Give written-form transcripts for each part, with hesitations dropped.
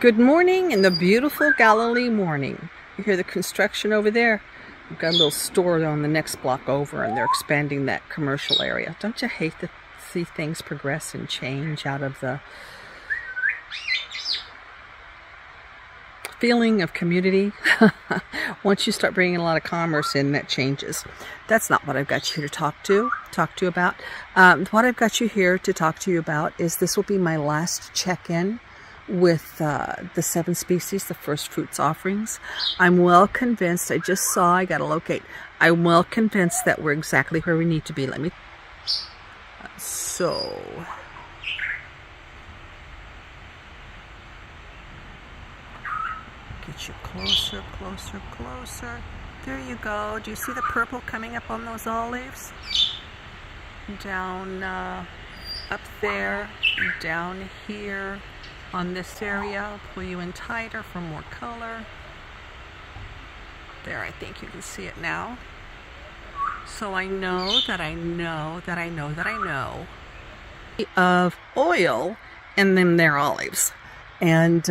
Good morning in the beautiful Galilee morning. You hear the construction over there? We've got a little store on the next block over, and they're expanding that commercial area. Don't you hate to see things progress and change out of the feeling of community? Once you start bringing a lot of commerce in, that changes. That's not what I've got you here to talk to you about. What I've got you here to talk to you about is this will be my last check-in with the 7 species, the first fruits offerings. I'm well convinced, I gotta locate. I'm well convinced that we're exactly where we need to be. So get you closer, closer, closer. There you go. Do you see the purple coming up on those olives? Down up there, down here. On this area, I'll pull you in tighter for more color. There, I think you can see it now. So I know of oil and then their olives. And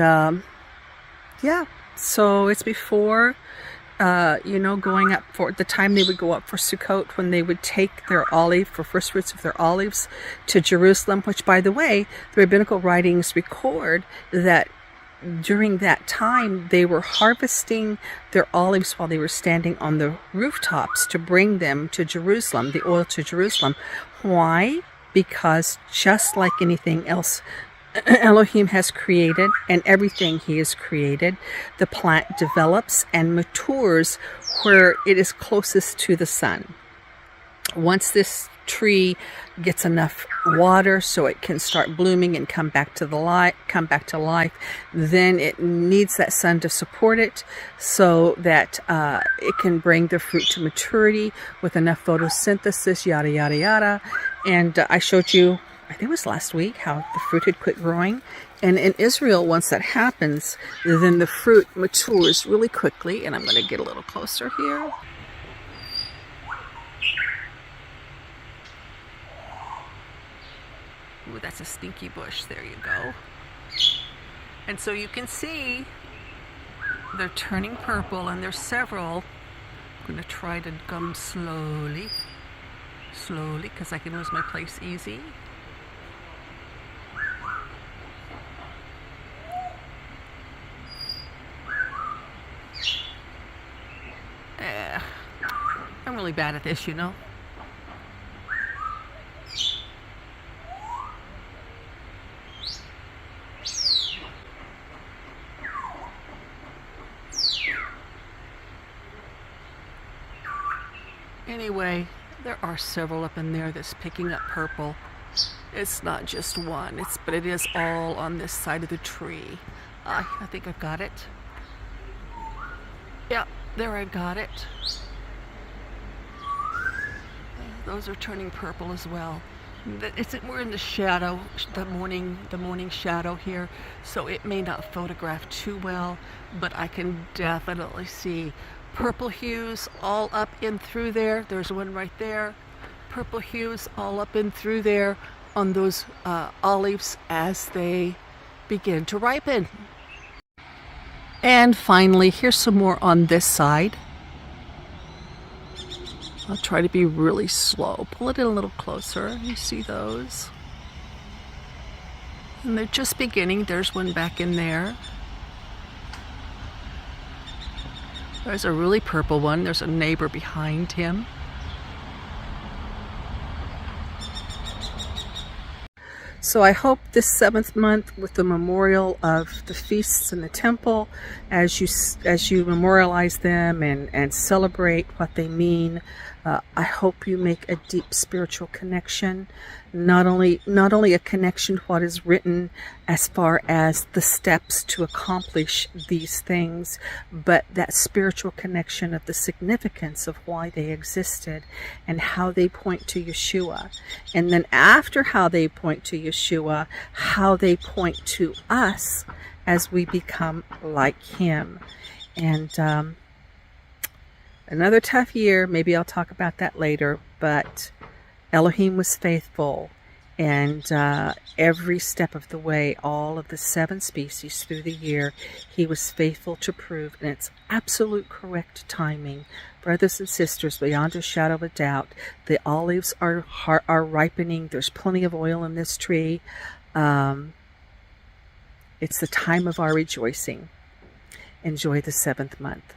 yeah, so it's before going up for the time they would go up for Sukkot, when they would take their olive for first fruits of their olives to Jerusalem, which, by the way, the rabbinical writings record that during that time they were harvesting their olives while they were standing on the rooftops to bring them to Jerusalem, the oil to Jerusalem. Why? Because just like anything else Elohim has created, and everything he has created, the plant develops and matures where it is closest to the sun. Once this tree gets enough water so it can start blooming and come back to life, then it needs that sun to support it so that it can bring the fruit to maturity with enough photosynthesis, yada yada yada. And I showed you, I think it was last week, how the fruit had quit growing. And in Israel, once that happens, then the fruit matures really quickly. And I'm going to get a little closer here. Ooh, that's a stinky bush. There you go. And so you can see they're turning purple, and there's several. I'm going to try to come slowly, because I can lose my place easy. I'm really bad at this, Anyway, there are several up in there that's picking up purple. It's not just one, but it is all on this side of the tree. I think I've got it. Yeah, there, I got it. Those are turning purple as well. We're in the shadow, the morning shadow here, so it may not photograph too well, but I can definitely see purple hues all up in through there. There's one right there. Purple hues all up in through there on those olives as they begin to ripen. And finally, here's some more on this side. I'll try to be really slow. Pull it in a little closer. You see those? And they're just beginning. There's one back in there. There's a really purple one. There's a neighbor behind him. So I hope this 7th month, with the memorial of the feasts in the temple, as you memorialize them and celebrate what they mean, I hope you make a deep spiritual connection. Not only a connection to what is written as far as the steps to accomplish these things, but that spiritual connection of the significance of why they existed and how they point to Yeshua. And then after how they point to Yeshua, how they point to us as we become like him. And another tough year. Maybe I'll talk about that later, but Elohim was faithful, And every step of the way, all of the 7 species through the year, he was faithful to prove, and it's absolute correct timing. Brothers and sisters, beyond a shadow of a doubt, the olives are ripening. There's plenty of oil in this tree. It's the time of our rejoicing. Enjoy the 7th month.